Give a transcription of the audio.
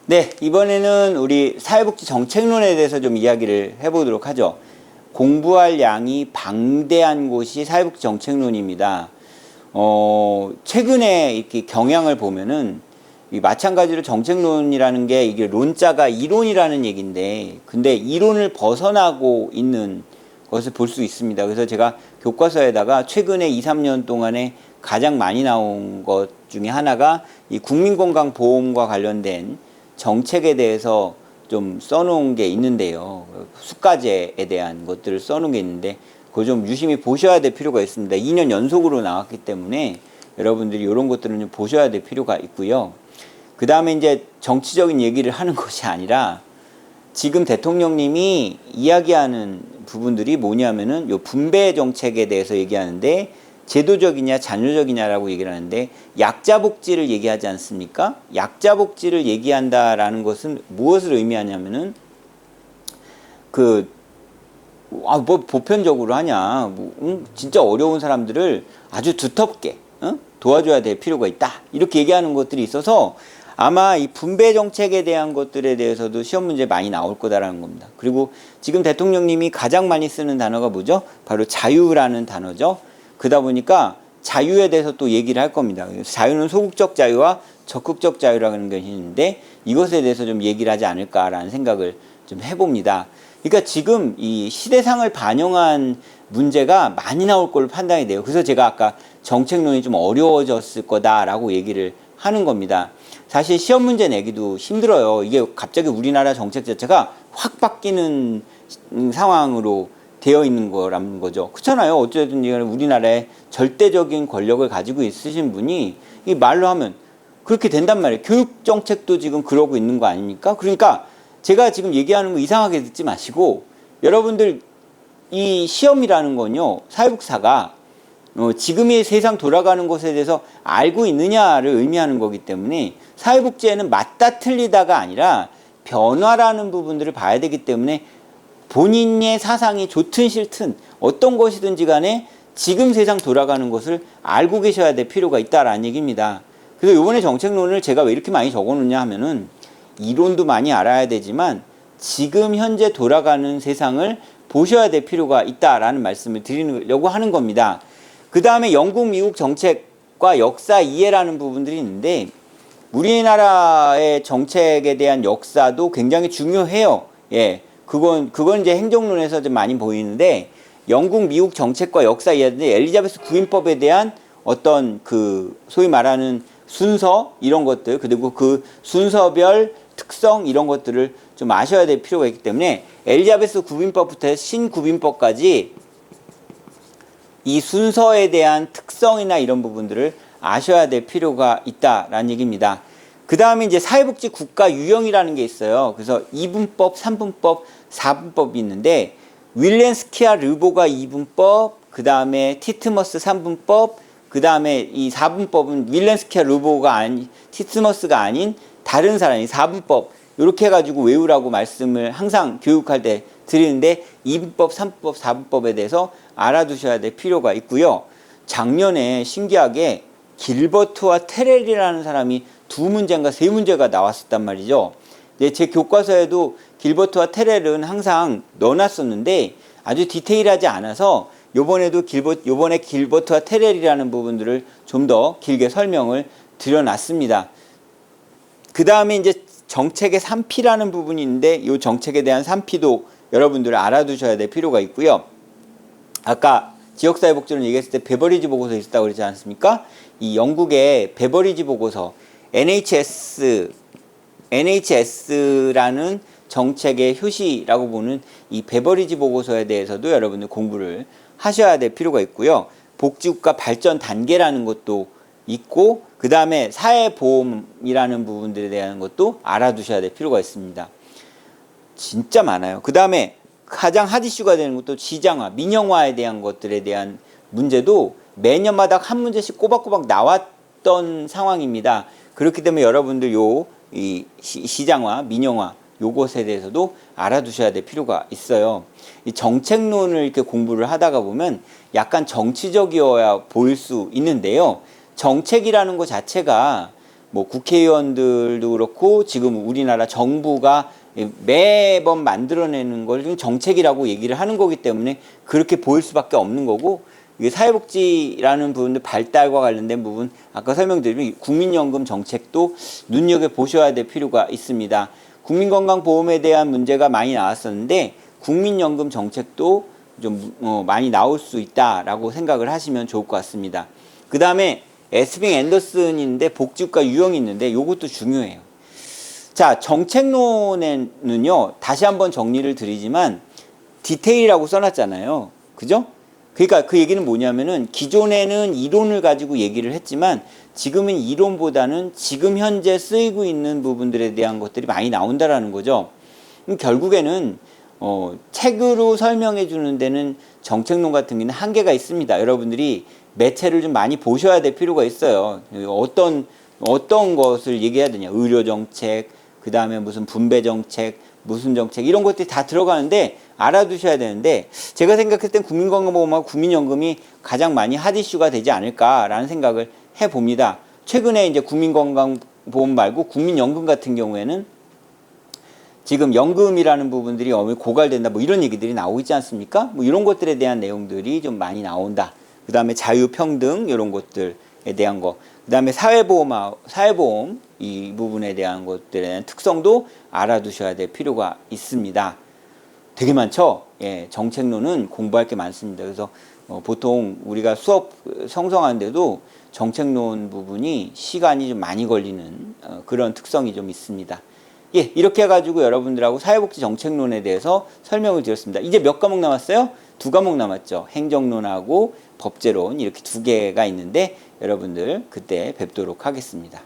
네, 이번에는 우리 사회복지 정책론에 대해서 좀 이야기를 해보도록 하죠. 공부할 양이 방대한 곳이 사회복지 정책론입니다. 최근에 이렇게 경향을 보면은 마찬가지로 정책론이라는 게 이게 론자가 이론이라는 얘기인데, 근데 이론을 벗어나고 있는 것을 볼 수 있습니다. 그래서 제가 교과서에다가 최근에 2, 3년 동안에 가장 많이 나온 것 중에 하나가 이 국민건강보험과 관련된 정책에 대해서 좀 써놓은 게 있는데요. 수가제에 대한 것들을 써놓은 게 있는데 그걸 좀 유심히 보셔야 될 필요가 있습니다. 2년 연속으로 나왔기 때문에 여러분들이 이런 것들은 좀 보셔야 될 필요가 있고요. 그 다음에 이제 정치적인 얘기를 하는 것이 아니라 지금 대통령님이 이야기하는 부분들이 뭐냐면은 요 분배 정책에 대해서 얘기하는데 제도적이냐 자녀적이냐라고 얘기를 하는데 약자 복지를 얘기하지 않습니까? 약자 복지를 얘기한다라는 것은 무엇을 의미하냐면은 뭐 보편적으로 하냐, 진짜 어려운 사람들을 아주 두텁게 도와줘야 될 필요가 있다, 이렇게 얘기하는 것들이 있어서 아마 이 분배 정책에 대한 것들에 대해서도 시험 문제 많이 나올 거다라는 겁니다. 그리고 지금 대통령님이 가장 많이 쓰는 단어가 뭐죠? 바로 자유라는 단어죠. 그러다 보니까 자유에 대해서 또 얘기를 할 겁니다. 자유는 소극적 자유와 적극적 자유라는 것이 있는데 이것에 대해서 좀 얘기를 하지 않을까라는 생각을 좀 해봅니다. 그러니까 지금 이 시대상을 반영한 문제가 많이 나올 걸로 판단이 돼요. 그래서 제가 아까 정책론이 좀 어려워졌을 거다라고 얘기를 하는 겁니다. 사실 시험 문제 내기도 힘들어요. 이게 갑자기 우리나라 정책 자체가 확 바뀌는 상황으로 되어 있는 거라는 거죠. 그렇잖아요. 어쨌든 우리나라에 절대적인 권력을 가지고 있으신 분이 이 말로 하면 그렇게 된단 말이에요. 교육 정책도 지금 그러고 있는 거 아닙니까? 그러니까 제가 지금 얘기하는 거 이상하게 듣지 마시고 여러분들 이 시험이라는 건요, 사회복사가 지금의 세상 돌아가는 것에 대해서 알고 있느냐를 의미하는 거기 때문에 사회복지에는 맞다 틀리다가 아니라 변화라는 부분들을 봐야 되기 때문에 본인의 사상이 좋든 싫든 어떤 것이든지 간에 지금 세상 돌아가는 것을 알고 계셔야 될 필요가 있다라는 얘기입니다. 그래서 이번에 정책론을 제가 왜 이렇게 많이 적어놓냐 하면은 이론도 많이 알아야 되지만 지금 현재 돌아가는 세상을 보셔야 될 필요가 있다라는 말씀을 드리려고 하는 겁니다. 그 다음에 영국, 미국 정책과 역사 이해라는 부분들이 있는데 우리나라의 정책에 대한 역사도 굉장히 중요해요. 예. 그건 이제 행정론에서 좀 많이 보이는데 영국, 미국 정책과 역사 이해인데 엘리자베스 구인법에 대한 어떤 소위 말하는 순서 이런 것들, 그리고 그 순서별 특성 이런 것들을 좀 아셔야 될 필요가 있기 때문에 엘리자베스 구인법부터 신구인법까지 이 순서에 대한 특성이나 이런 부분들을 아셔야 될 필요가 있다라는 얘기입니다. 그 다음에 이제 사회복지 국가 유형이라는 게 있어요. 그래서 2분법, 3분법, 4분법이 있는데 윌렌스키와 르보가 2분법, 그 다음에 티트머스 3분법, 그 다음에 이 4분법은 윌렌스키와 르보가 아닌 티트머스가 아닌 다른 사람이 4분법 이렇게 해가지고 외우라고 말씀을 항상 교육할 때 드리는데 2분법, 3분법, 4분법에 대해서 알아두셔야 될 필요가 있고요. 작년에 신기하게 길버트와 테렐이라는 사람이 2문제인가 3문제가 나왔었단 말이죠. 제 교과서에도 길버트와 테렐은 항상 넣어놨었는데 아주 디테일하지 않아서 요번에 길버트와 테렐이라는 부분들을 좀 더 길게 설명을 드려놨습니다. 그 다음에 이제 정책의 3P라는 부분이 있는데 이 정책에 대한 3P도 여러분들 알아두셔야 될 필요가 있고요. 아까 지역사회복지론 얘기했을 때 베버리지 보고서 있었다고 그러지 않습니까? 이 영국의 베버리지 보고서 NHS라는 정책의 효시라고 보는 이 베버리지 보고서에 대해서도 여러분들 공부를 하셔야 될 필요가 있고요. 복지국가 발전 단계라는 것도 있고 그 다음에 사회보험이라는 부분들에 대한 것도 알아두셔야 될 필요가 있습니다. 진짜 많아요. 그 다음에 가장 핫 이슈가 되는 것도 지장화, 민영화에 대한 것들에 대한 문제도 매년마다 한 문제씩 꼬박꼬박 나왔던 상황입니다. 그렇기 때문에 여러분들 이 시장화, 민영화 요것에 대해서도 알아두셔야 될 필요가 있어요. 이 정책론을 이렇게 공부를 하다가 보면 약간 정치적이어야 보일 수 있는데요. 정책이라는 것 자체가 뭐 국회의원들도 그렇고 지금 우리나라 정부가 매번 만들어내는 걸 정책이라고 얘기를 하는 거기 때문에 그렇게 보일 수밖에 없는 거고, 이게 사회복지라는 부분들 발달과 관련된 부분 아까 설명드린 국민연금 정책도 눈여겨보셔야 될 필요가 있습니다. 국민건강보험에 대한 문제가 많이 나왔었는데 국민연금 정책도 좀 많이 나올 수 있다라고 생각을 하시면 좋을 것 같습니다. 그 다음에 에스빙 앤더슨인데 복지국가 유형이 있는데 이것도 중요해요. 자, 정책론에는요, 다시 한번 정리를 드리지만 디테일이라고 써놨잖아요. 그죠? 그러니까 그 얘기는 뭐냐면은 기존에는 이론을 가지고 얘기를 했지만 지금은 이론보다는 지금 현재 쓰이고 있는 부분들에 대한 것들이 많이 나온다라는 거죠. 결국에는 책으로 설명해 주는 데는 정책론 같은 경우는 한계가 있습니다. 여러분들이 매체를 좀 많이 보셔야 될 필요가 있어요. 어떤 것을 얘기해야 되냐. 의료정책, 그 다음에 무슨 분배정책, 무슨 정책, 이런 것들이 다 들어가는데 알아두셔야 되는데, 제가 생각했을 땐 국민건강보험하고 국민연금이 가장 많이 핫 이슈가 되지 않을까라는 생각을 해봅니다. 최근에 이제 국민건강보험 말고 국민연금 같은 경우에는 지금 연금이라는 부분들이 고갈된다, 뭐 이런 얘기들이 나오고 있지 않습니까? 뭐 이런 것들에 대한 내용들이 좀 많이 나온다. 그 다음에 자유평등, 이런 것들에 대한 거. 그 다음에 사회보험, 이 부분에 대한 것들에 대한 특성도 알아두셔야 될 필요가 있습니다. 되게 많죠? 예, 정책론은 공부할 게 많습니다. 그래서 보통 우리가 수업 형성하는데도 정책론 부분이 시간이 좀 많이 걸리는 그런 특성이 좀 있습니다. 예, 이렇게 해가지고 여러분들하고 사회복지 정책론에 대해서 설명을 드렸습니다. 이제 몇 과목 남았어요? 2과목 남았죠. 행정론하고 법제론, 이렇게 2개가 있는데 여러분들 그때 뵙도록 하겠습니다.